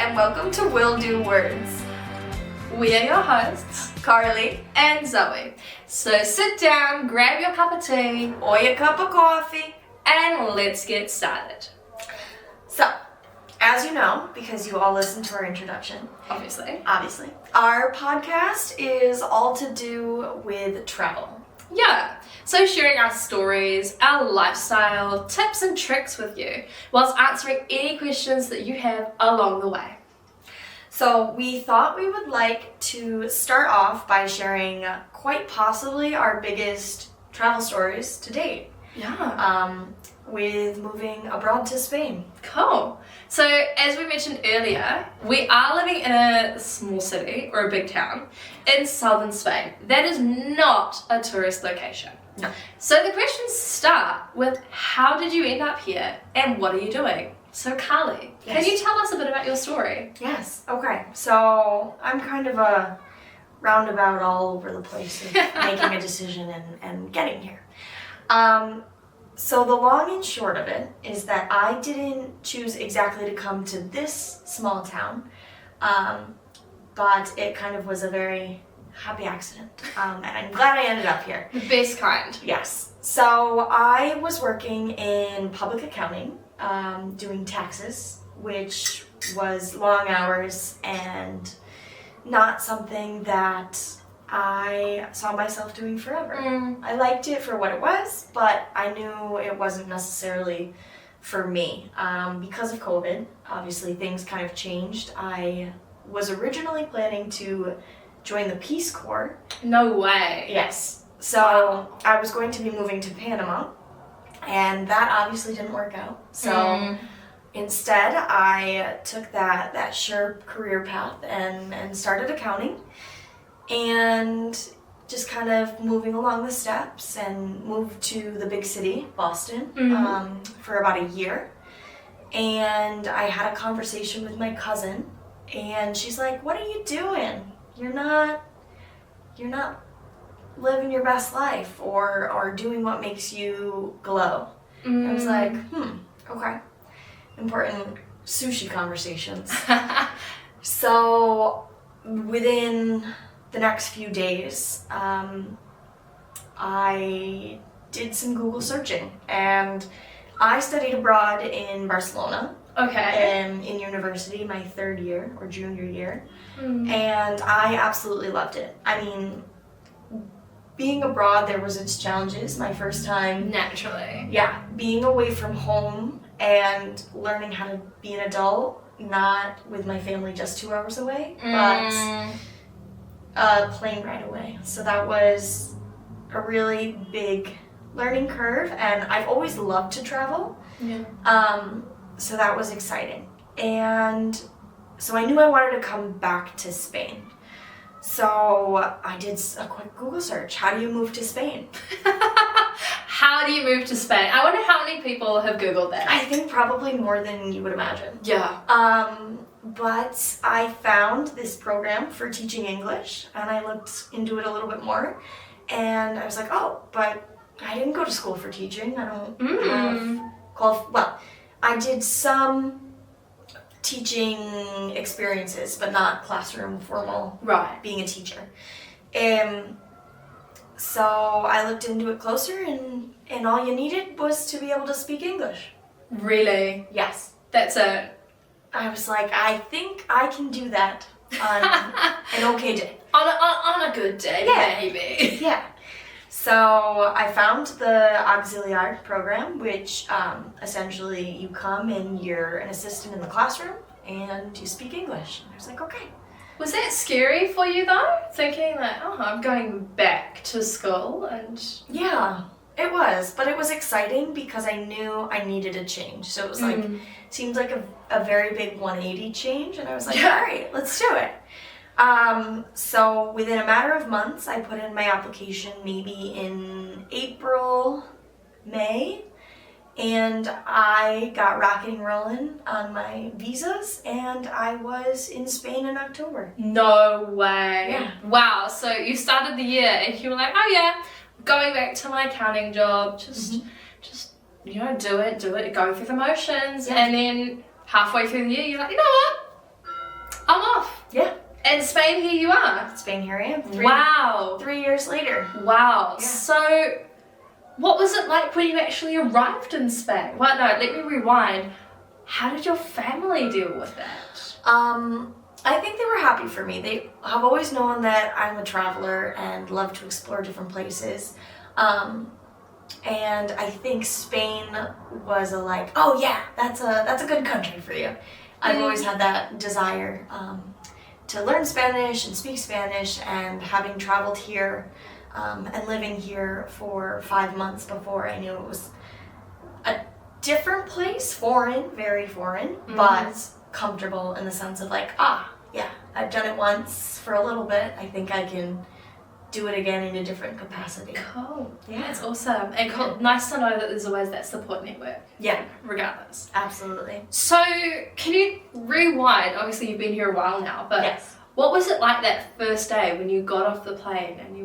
and welcome to Will Do Words. We are your hosts, Carly, and Zoe. So sit down, grab your cup of tea, or your cup of coffee. and let's get started. So, as you know, because you all listened to our introduction, Obviously. our podcast is all to do with travel. Yeah, so sharing our stories, our lifestyle, tips and tricks with you, whilst answering any questions that you have along the way. So we thought we would like to start off by sharing quite possibly our biggest travel stories to date. Yeah. With moving abroad to Spain. Cool. So, as we mentioned earlier, we are living in a small city or a big town in southern Spain. That is not a tourist location. No. So the questions start with how did you end up here and what are you doing? So Carly, Yes. can you tell us a bit about your story? Yes. Okay. So I'm kind of a roundabout all over the place of making a decision and getting here. So the long and short of it is that I didn't choose exactly to come to this small town, but it kind of was a very happy accident, and I'm glad I ended up here. The best kind. Yes. So I was working in public accounting, doing taxes, which was long hours and not something that I saw myself doing forever. I liked it for what it was, but I knew it wasn't necessarily for me. Because of COVID, obviously things kind of changed. I was originally planning to join the Peace Corps. No way. Yes. So Wow. I was going to be moving to Panama, and that obviously didn't work out. So instead, I took that sure career path and started accounting, and just kind of moving along the steps and moved to the big city, Boston, for about a year. And I had a conversation with my cousin, and she's like, "What are you doing? You're not living your best life or doing what makes you glow." I was like, okay. Important sushi conversations. So within the next few days, I did some Google searching, and I studied abroad in Barcelona. Okay. In university, my third year or junior year, and I absolutely loved it. I mean, being abroad, there was its challenges. My first time, Naturally. yeah, being away from home and learning how to be an adult, not with my family just 2 hours away, but a plane ride away. So that was a really big learning curve, and I've always loved to travel. Yeah. So that was exciting. And so I knew I wanted to come back to Spain. So I did a quick Google search. How do you move to Spain? How do you move to Spain? I wonder how many people have Googled that. I think probably more than you would imagine. Yeah. But I found this program for teaching English, and I looked into it a little bit more. And I was like, oh, but I didn't go to school for teaching. I don't have well, I did some teaching experiences, but not classroom formal Right. being a teacher. So I looked into it closer, and all you needed was to be able to speak English. Really? Yes. That's it. I was like, I think I can do that on an okay day. On a good day, Yeah. maybe. Yeah. So I found the Auxiliar program, which essentially you come and you're an assistant in the classroom and you speak English. And I was like, okay. Was that scary for you though? Thinking that, oh, I'm going back to school and... Yeah, it was. But it was exciting because I knew I needed a change. So it was like, seemed like a very big 180 change. And I was like, all right, let's do it. So within a matter of months, I put in my application maybe in April, May, and I got rocking and rolling on my visas, and I was in Spain in October. No way. Yeah. Wow, so you started the year and you were like, oh yeah, going back to my accounting job, just you know, do it, going through the motions, Yeah. and then halfway through the year, you're like, you know what? Yeah. And Spain, here you are. Spain, here I am. Wow. 3 years later. Wow. Yeah. So, what was it like when you actually arrived in Spain? Well, no, let me rewind. How did your family deal with that? I think they were happy for me. They have always known that I'm a traveler and love to explore different places. And I think Spain was oh yeah, that's a good country for you. I've always had that desire to learn Spanish and speak Spanish, and having traveled here and living here for 5 months before, I knew it was a different place, foreign, very foreign, but comfortable in the sense of yeah, I've done it once for a little bit. I think I can do it again in a different capacity. Cool. Yeah. That's awesome. And nice to know that there's always that support network. Yeah, Regardless. absolutely. So, can you rewind? Obviously, you've been here a while now, but Yes. what was it like that first day when you got off the plane and you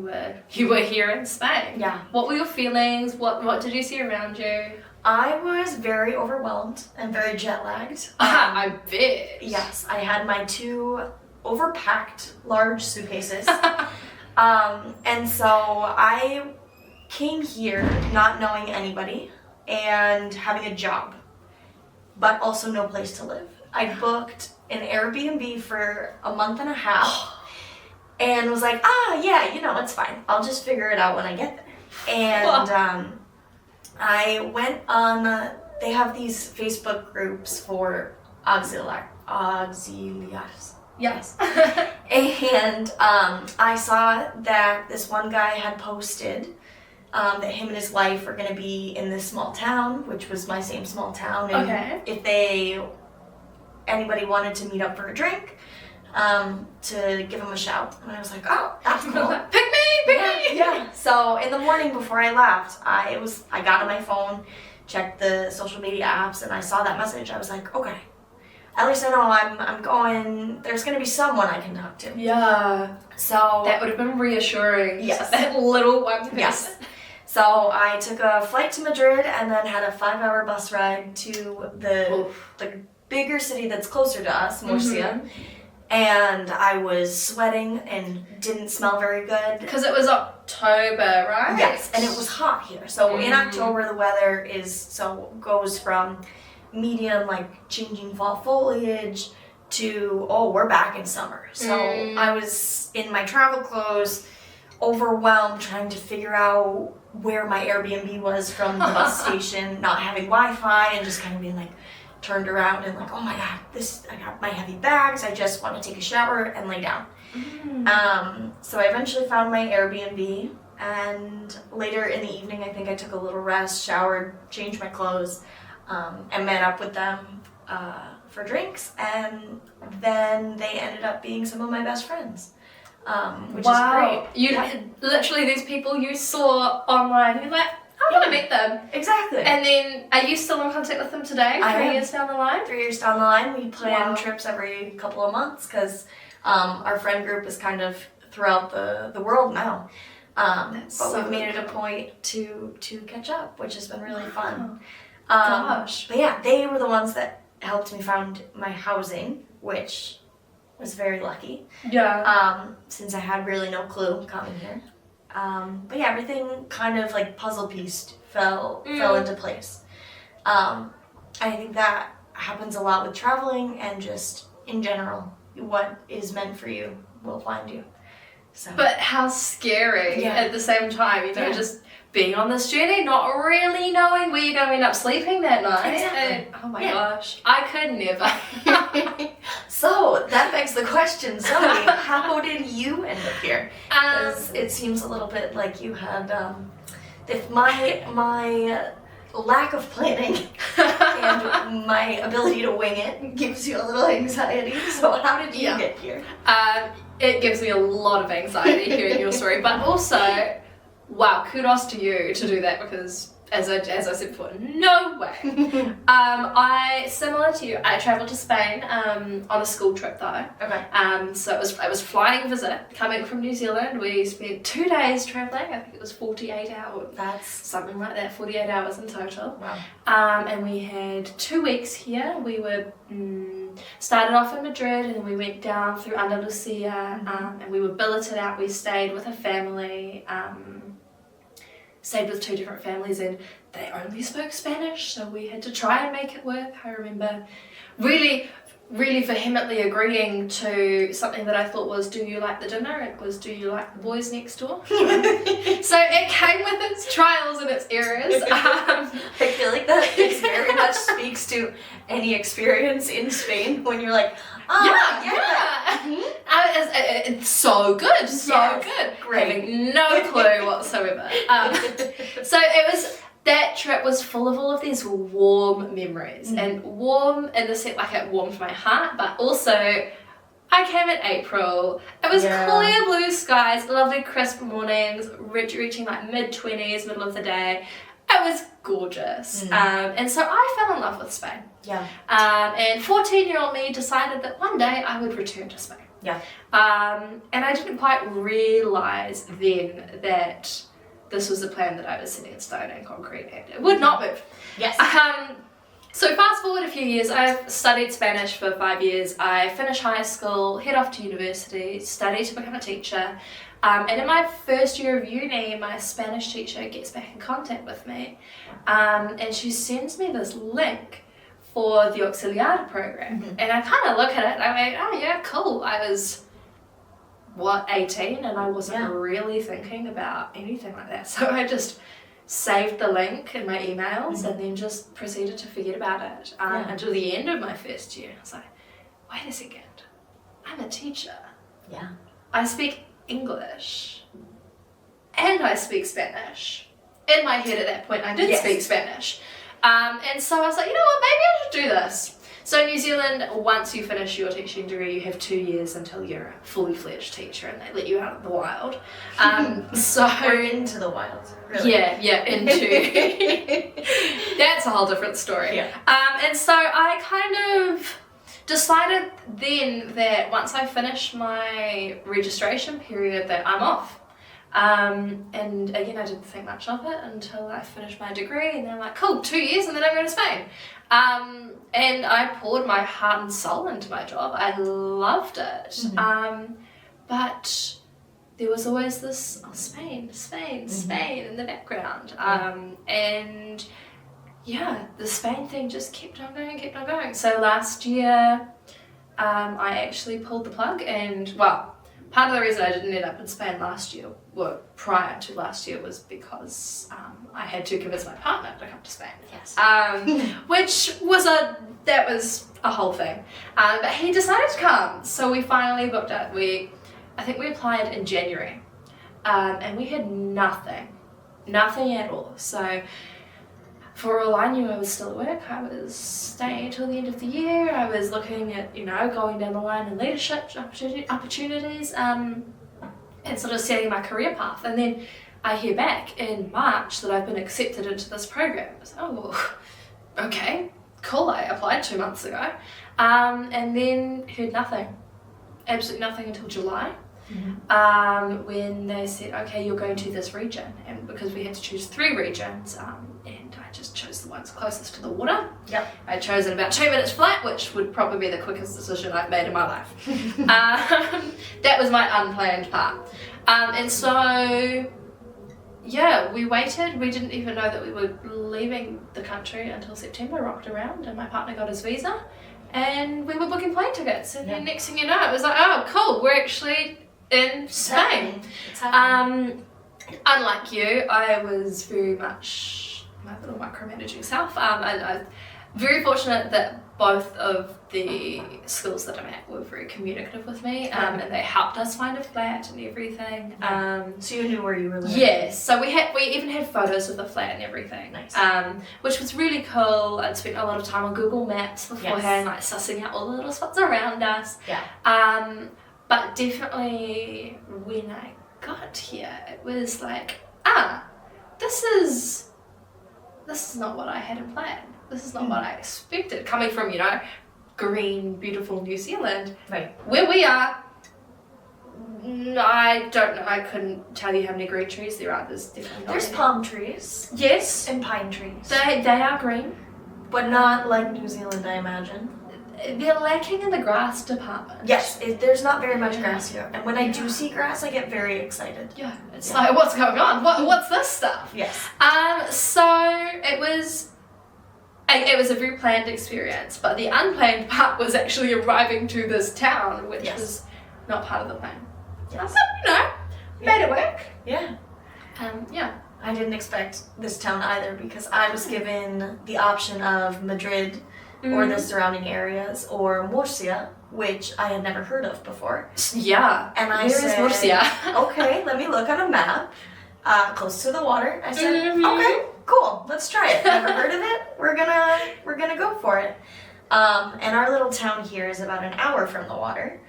were here in Spain? Yeah. What were your feelings? What did you see around you? I was very overwhelmed and very jet lagged. I bet. Yes, I had my 2 overpacked large suitcases. And so I came here not knowing anybody and having a job, but also no place to live. I booked an Airbnb for a month and a half and was like, yeah, it's fine. I'll just figure it out when I get there. And I went on, they have these Facebook groups for auxiliaries. Yes. And I saw that this one guy had posted that him and his wife were going to be in this small town, which was my same small town. And if anybody wanted to meet up for a drink, to give him a shout. And I was like, oh, that's cool. Pick me! Yeah. So in the morning before I left, I got on my phone, checked the social media apps, and I saw that message. I was like, okay, at least I know I'm going, there's going to be someone I can talk to. Yeah. So That would have been reassuring. Yes. That little one person. yes. So I took a flight to Madrid and then had a 5-hour bus ride to the bigger city that's closer to us, Murcia. And I was sweating and didn't smell very good. Because it was October, right? Yes, and it was hot here. So in October, the weather goes from medium, changing fall foliage, to, we're back in summer. So I was in my travel clothes, overwhelmed, trying to figure out where my Airbnb was from the bus station, not having Wi-Fi, and just kind of being turned around and oh my god, I got my heavy bags, I just want to take a shower and lay down. So I eventually found my Airbnb, and later in the evening I think I took a little rest, showered, changed my clothes, and met up with them for drinks, and then they ended up being some of my best friends, which is great. You literally, these people you saw online, you're like, I want to meet them. Exactly. And then, are you still in contact with them today? I 3 am. years down the line? 3 years down the line, we plan Wow. trips every couple of months because our friend group is kind of throughout the world now. But so we've made it a cool. point to catch up, which has been really fun. Gosh. But yeah, they were the ones that helped me find my housing, which was very lucky. Yeah. Since I had really no clue coming here. But yeah, everything kind of puzzle pieced fell into place. I think that happens a lot with traveling and just in general. What is meant for you will find you. So. But how scary at the same time, just being on this journey, not really knowing where you're going to end up sleeping that night. Exactly. And, oh my gosh, I could never. So that begs the question, Zoe, how did you end up here? Because it seems a little bit like you had, if my lack of planning and my ability to wing it gives you a little anxiety. So how did you get here? It gives me a lot of anxiety hearing your story, but also, wow, kudos to you to do that, because as I said before, no way. Similar to you, I travelled to Spain on a school trip though. Okay. So it was flying visit. Coming from New Zealand, we spent 2 days travelling. I think it was 48 hours. That's Something like that, 48 hours in total. wow. And we had 2 weeks here. We were Started off in Madrid, and then we went down through Andalusia, and we were billeted out. We stayed with a family, stayed with 2 different families, and they only spoke Spanish, so we had to try and make it work. I remember really vehemently agreeing to something that I thought was, do you like the dinner? It was, do you like the boys next door? So it came with its trials and its errors. I feel like that very much speaks to any experience in Spain when you're like, It's so good, good. Great. Having no clue whatsoever. So it was, that trip was full of all of these warm memories, and warm in the sense, like, it warmed my heart, but also I came in April. It was clear blue skies, lovely crisp mornings, reaching like mid-20s, middle of the day. It was gorgeous. And so I fell in love with Spain. Yeah. And 14-year-old me decided that one day I would return to Spain. Yeah. And I didn't quite realise then that this was a plan that I was setting in stone and concrete, and it would not move. Yes. So fast forward a few years, I've studied Spanish for 5 years. I finish high school, head off to university, study to become a teacher. And in my first year of uni, my Spanish teacher gets back in contact with me, and she sends me this link for the Auxiliar program. And I kind of look at it and I went, oh yeah, cool. I was, 18, and I wasn't really thinking about anything like that. So I just saved the link in my emails and then just proceeded to forget about it until the end of my first year. I was like, wait a second, I'm a teacher. Yeah. I speak English and I speak Spanish. In my head at that point, I did speak Spanish. And so I was like, you know what, maybe I should do this. So in New Zealand, once you finish your teaching degree, you have 2 years until you're a fully fledged teacher, and they let you out of the wild. Or into the wild, really. Yeah, into. That's a whole different story. Yeah. And so I kind of decided then that once I finish my registration period that I'm off. And again, I didn't think much of it until I finished my degree, and then I'm like, cool, 2 years and then I'm going to Spain. And I poured my heart and soul into my job. I loved it. But there was always this, Spain in the background. And yeah, the Spain thing just kept on going. So last year, I actually pulled the plug, and part of the reason I didn't end up in Spain prior to last year, was because I had to convince my partner to come to Spain. Yes. Which was a whole thing. But he decided to come, so we finally booked it. I think we applied in January, and we had nothing at all. So for all I knew, I was still at work. I was staying until the end of the year. I was looking at, going down the line in leadership opportunities, and sort of setting my career path. And then I hear back in March that I've been accepted into this program. I was like, oh, okay, cool. I applied 2 months ago, and then heard nothing, absolutely nothing until July. When they said, okay, you're going to this region, and because we had to choose 3 regions, and I just chose the ones closest to the water. Yep. I chose in about 2 minutes flat, which would probably be the quickest decision I've made in my life. That was my unplanned part. And so, yeah, we waited. We didn't even know that we were leaving the country until September rocked around, and my partner got his visa, and we were booking plane tickets. And then next thing you know, it was like, oh, cool, we're actually in Spain. Unlike you, I was very much my little micromanaging self. I'm very fortunate that both of the schools that I'm at were very communicative with me, and they helped us find a flat and everything. So you knew where you were living? Yes, so we even had photos of the flat and everything. Nice. Which was really cool. I'd spent a lot of time on Google Maps beforehand, like sussing out all the little spots around us. Yeah. But definitely when I got here, it was like, this is not what I had in plan. This is not what I expected. Coming from, green, beautiful New Zealand, right, where we are, I don't know. I couldn't tell you how many green trees there are. There's definitely not. There's any. palm trees. Yes. And pine trees. They are green. But not like New Zealand, I imagine. they're lacking in the grass department. Yes, there's not very much Yeah. grass here. And when I do Yeah. see grass, I get very excited. Yeah, it's Yeah. like, what's going on? What's this stuff? Yes. So it was a very planned experience, but the unplanned part was actually arriving to this town, which Yes. was not part of the plan. Yes. But, made it work. Yeah. Yeah. I didn't expect this town either because I was given the option of Madrid or the surrounding areas or Murcia, which I had never heard of before. Yeah. And I Where is said, Murcia? okay, let me look on a map. Close to the water. I said, Mhm. okay, cool, let's try it. Never heard of it. We're gonna go for it. And our little town here is about an hour from the water.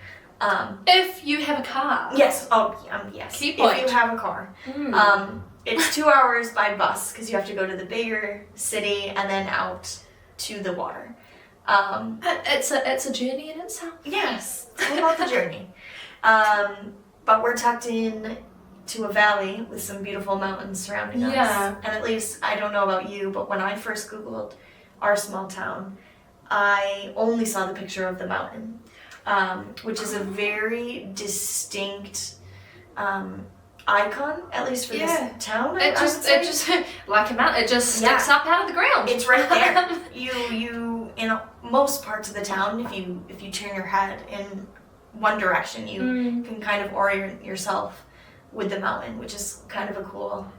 If you have a car. Yes. Oh, yes. Key point. If you have a car. Mm. It's 2 hours by bus because you have to go to the bigger city and then out to the water. It's a journey in itself. Yes, it's all about the journey. But we're tucked in to a valley with some beautiful mountains surrounding us. Yeah. And at least, I don't know about you, but when I first Googled our small town, I only saw the picture of the mountain, which is a very distinct icon, at least for Yeah. this town. It just like a mountain. It just sticks up out of the ground. It's right there. You in most parts of the town, if you turn your head in one direction, you can kind of orient yourself with the mountain, which is kind of a cool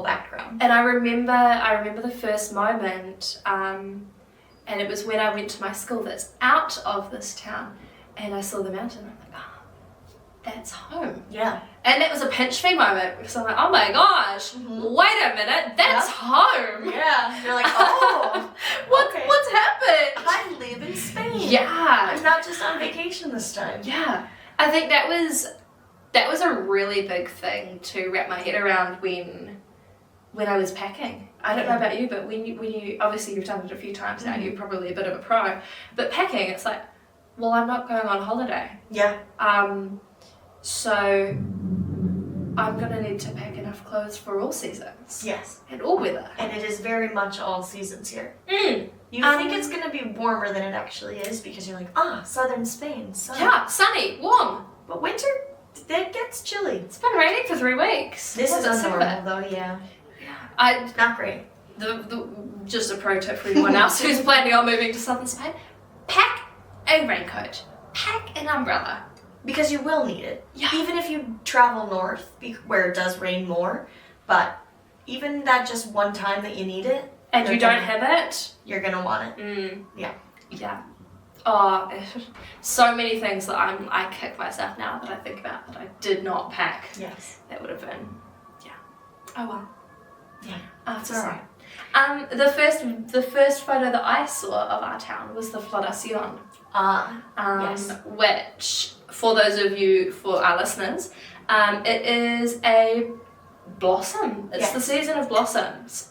background. And I remember the first moment, and it was when I went to my school that's out of this town, and I saw the mountain. I'm like, oh, that's home. Yeah. And that was a pinch me moment because I'm like, oh my gosh, wait a minute, that's home. Yeah. You're like, oh, okay. What's happened? I live in Spain. Yeah. I'm not just on vacation this time. Yeah. I think that was a really big thing to wrap my head around when I was packing. I don't know about you, but when you obviously you've done it a few times now, you're probably a bit of a pro. But packing, it's like, well, I'm not going on holiday. Yeah. So I'm gonna need to pack enough clothes for all seasons. Yes. And all weather. And it is very much all seasons here. Mm. You think it's gonna be warmer than it actually is because you're like, southern Spain, sun. Yeah, sunny, warm. But winter, it gets chilly. It's been raining for 3 weeks. This is What's it unnormal though, yeah. Not great. The just a pro tip for anyone else who's planning on moving to southern Spain: pack a raincoat, pack an umbrella. Because you will need it. Yeah. Even if you travel north, where it does rain more, but even that just one time that you need it, And you don't have it, you're gonna want it. Yeah. Yeah. Oh, so many things that I kick myself now that I think about that I did not pack. Yes. That would have been, yeah. Oh well. Yeah. It's alright. The first photo that I saw of our town was the Floración. Yes. Which, for those of you, for our listeners, it is a blossom. It's the season of blossoms.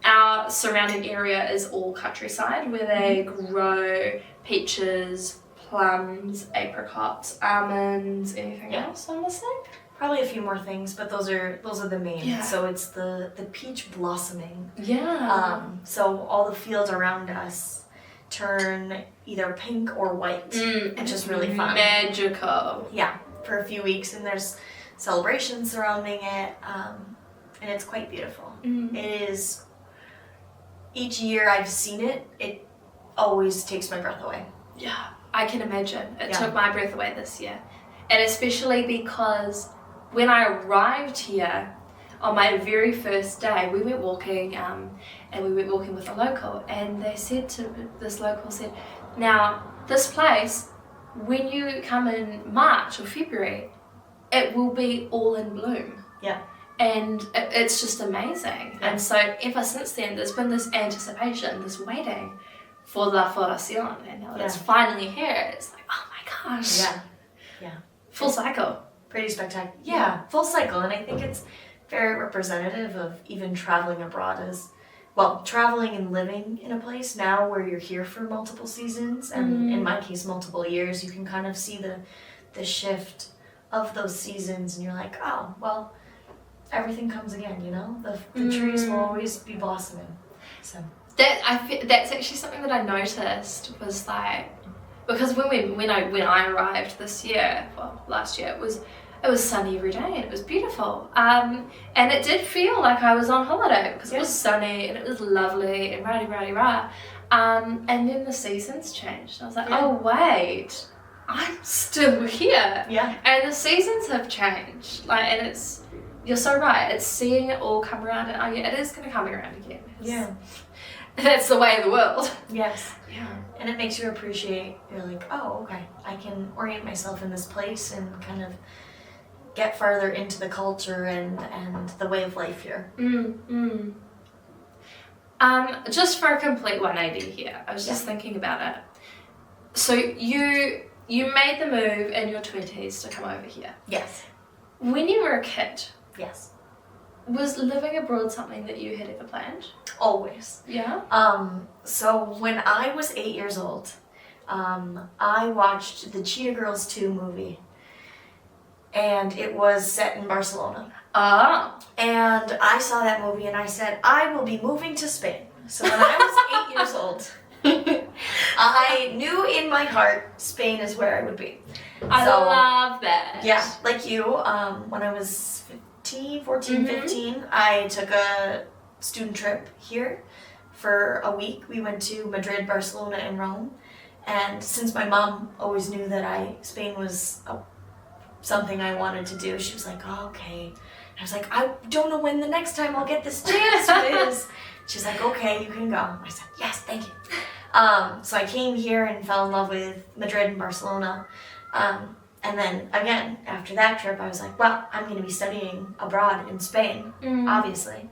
Our surrounding area is all countryside where they grow peaches, plums, apricots, almonds, anything else I'm missing? Probably a few more things, but those are the main. Yeah. So it's the peach blossoming. Yeah. So all the fields around us turn either pink or white, which is really fun. Magical. Yeah, for a few weeks, and there's celebrations surrounding it, and it's quite beautiful. It is. Each year I've seen it, it always takes my breath away. Yeah, I can imagine. It took my breath away this year. And especially because when I arrived here, on my very first day, we went walking, and we went walking with a local, and this local said, now, this place, when you come in March or February, it will be all in bloom. Yeah. And it's just amazing. Yeah. And so ever since then, there's been this anticipation, this waiting for La Floración. And now that it's finally here, it's like, oh my gosh. Yeah. Yeah. Full cycle. Pretty spectacular. Yeah, full cycle. And I think it's very representative of even traveling abroad as, well, traveling and living in a place now where you're here for multiple seasons, and in my case, multiple years, you can kind of see the shift of those seasons, and you're like, oh, well, everything comes again, you know? The trees will always be blossoming. So That's actually something that I noticed was like, because when I arrived this year, well, last year, it was sunny every day and it was beautiful. And it did feel like I was on holiday because it was sunny and it was lovely and rah. And then the seasons changed. I was like, oh wait, I'm still here. Yeah. And the seasons have changed. Like, and you're so right. It's seeing it all come around, and it is going to come around again. Yeah. That's the way of the world. Yes. Yeah. And it makes you appreciate, you're like, oh, okay, I can orient myself in this place and kind of get farther into the culture and the way of life here. Just for a complete 180 here, I was just thinking about it. So you made the move in your 20s to come over here. Yes. When you were a kid, Yes. was living abroad something that you had ever planned? Always. Yeah. So when I was 8 years old, I watched the Cheetah Girls 2 movie. And it was set in Barcelona. Ah. And I saw that movie and I said, I will be moving to Spain. So when I was 8 years old, I knew in my heart Spain is where I would be. I love that. Yeah, like you, when I was 15, I took a student trip here for a week. We went to Madrid, Barcelona, and Rome. And since my mom always knew that Spain was something I wanted to do, she was like, oh, okay. I was like, I don't know when the next time I'll get this chance is. She's like, okay, you can go. I said, yes, thank you. So I came here and fell in love with Madrid and Barcelona. And then again, after that trip, I was like, well, I'm going to be studying abroad in Spain, obviously.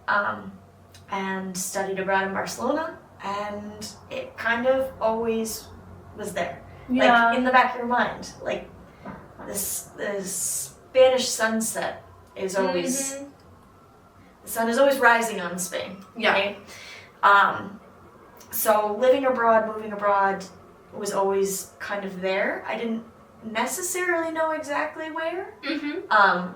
And studied abroad in Barcelona, and it kind of always was there. Yeah. Like in the back of your mind, like this Spanish sunset is always, the sun is always rising on Spain. Yeah. Right? So living abroad, moving abroad was always kind of there. I didn't necessarily know exactly where.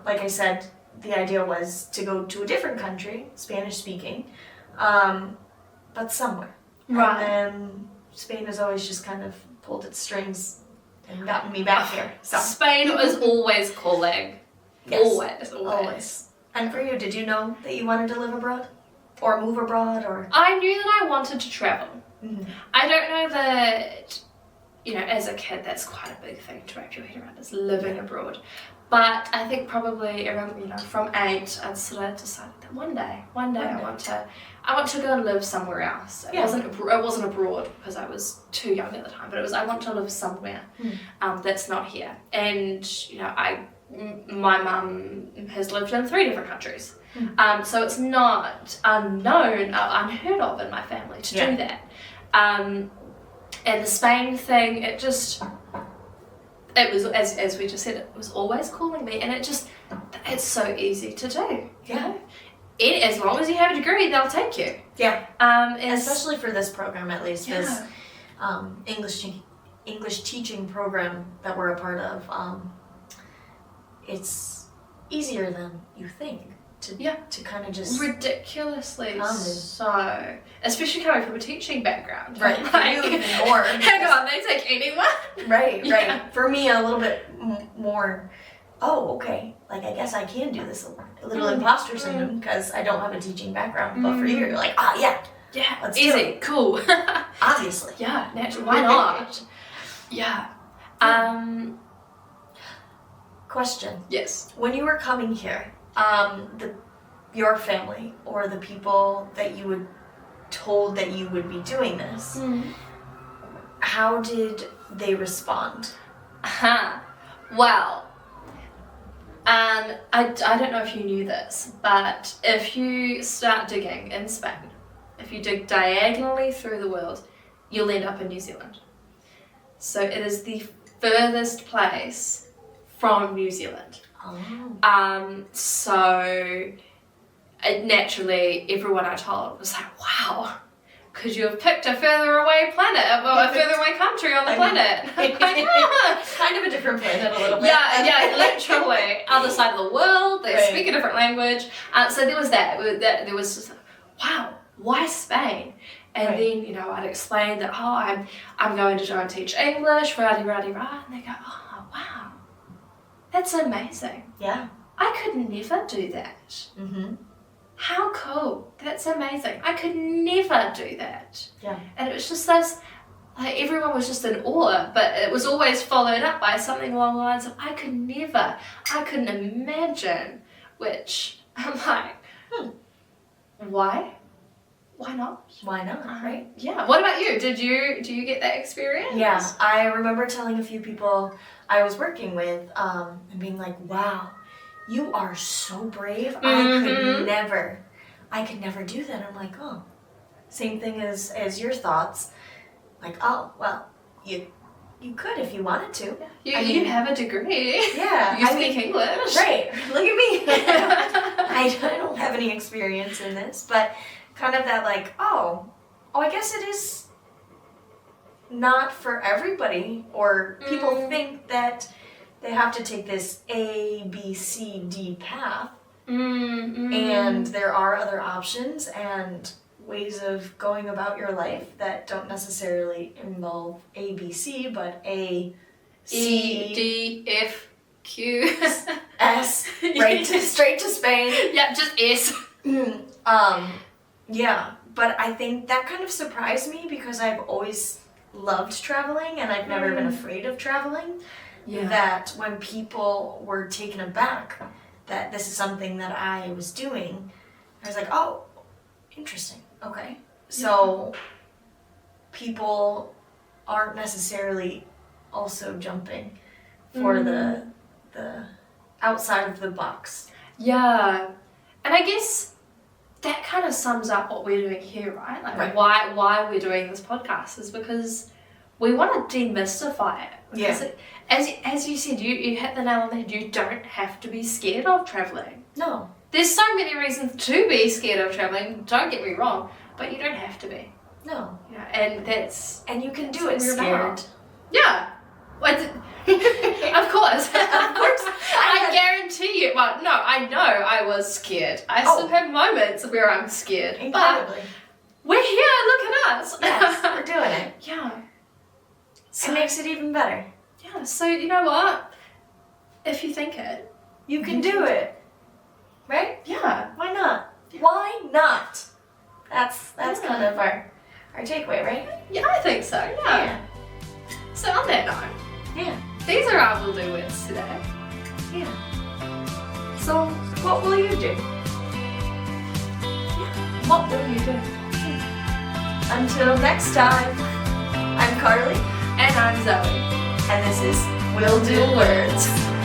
Like I said, the idea was to go to a different country, Spanish speaking, but somewhere. Right. And then Spain has always just kind of pulled its strings and gotten me back here. So Spain was always calling. yes. Always. And for you, did you know that you wanted to live abroad? Or move abroad? Or I knew that I wanted to travel. Mhm. I don't know that, as a kid, that's quite a big thing to wrap your head around, is living abroad. But I think probably around, from 8, I'd sort of decided that one day I want to go and live somewhere else. It wasn't abroad because I was too young at the time, but it was, I want to live somewhere that's not here. And my mum has lived in 3 different countries, so it's not unheard of in my family to do that. And the Spain thing, it was, as we just said, it was always calling me, and it's so easy to do. Yeah. As long as you have a degree, they'll take you. Yeah. And especially for this program, at least, this English teaching program that we're a part of. It's easier than you think to kind of just ridiculously so, especially coming from a teaching background. Right. Like, you even more. Hang on, they take anyone. Right. For me, a little bit more. Oh, okay. Like, I guess I can do this. A little imposter syndrome because I don't have a teaching background. But for you, you're like, yeah, let's do easy, it. cool. Obviously. Yeah, naturally. Why not? Yeah. Question. Yes. When you were coming here, your family or the people that you were told that you would be doing this, how did they respond? Well, I don't know if you knew this, but if you start digging in Spain, if you dig diagonally through the world, you'll end up in New Zealand. So it is the furthest place from New Zealand. So naturally, everyone I told was like, wow, could you have picked a further away planet, or a further away country on the planet? Kind of a different planet a little bit. Yeah, literally. Other side of the world, they speak a different language. So there was that. There was just, wow, why Spain? And Right. then, you know, I'd explain that, oh, I'm going to go and teach English, rah, rah, rah, and they go, oh, wow, that's amazing. Yeah. I could never do that. Mm-hmm. How cool. That's amazing. I could never do that. Yeah. And it was just this, like, everyone was just in awe, but it was always followed up by something along the lines of, I couldn't imagine, which I'm like, why? Why not? Why not, right? Yeah. What about you? Do you get that experience? Yeah, I remember telling a few people I was working with and being like, wow, you are so brave. I could never do that. I'm like, oh, same thing as your thoughts. Like, oh, well, you could if you wanted to. You have a degree. Yeah. You speak English. Right. Look at me. I don't have any experience in this, but kind of that like, oh, I guess it is not for everybody, or people think that they have to take this A, B, C, D path, and there are other options and ways of going about your life that don't necessarily involve A, B, C, but A, C, E, D, F, Q, S, straight to Spain. Yeah, just S. Yeah, but I think that kind of surprised me because I've always loved traveling and I've never been afraid of traveling. Yeah. That when people were taken aback that this is something that I was doing, I was like, oh, interesting. Okay. So people aren't necessarily also jumping for the outside of the box. Yeah. And I guess that kind of sums up what we're doing here, right? Like Right. why we're doing this podcast is because we want to demystify it. Because as you said, you hit the nail on the head. You don't have to be scared of traveling. No. There's so many reasons to be scared of traveling. Don't get me wrong, but you don't have to be. No. Yeah, and that's And you can do what it we're scared. about. Yeah. Of course. Of course. I guarantee you. Well, no, I know I was scared. I still have moments where I'm scared. Incredibly. But we're here. Look at us. Yes, we're doing it. Yeah. It makes it even better. Yeah. So you know what? If you think it, You can do it. Right? yeah. Why not? Why not? That's kind of our takeaway, right? Yeah, I think so. Yeah. So on that note, Yeah. these are our will do words today. Yeah. So, what will you do? What will you do? Until next time, I'm Carly, And I'm Zoe. and this is Will Do Words.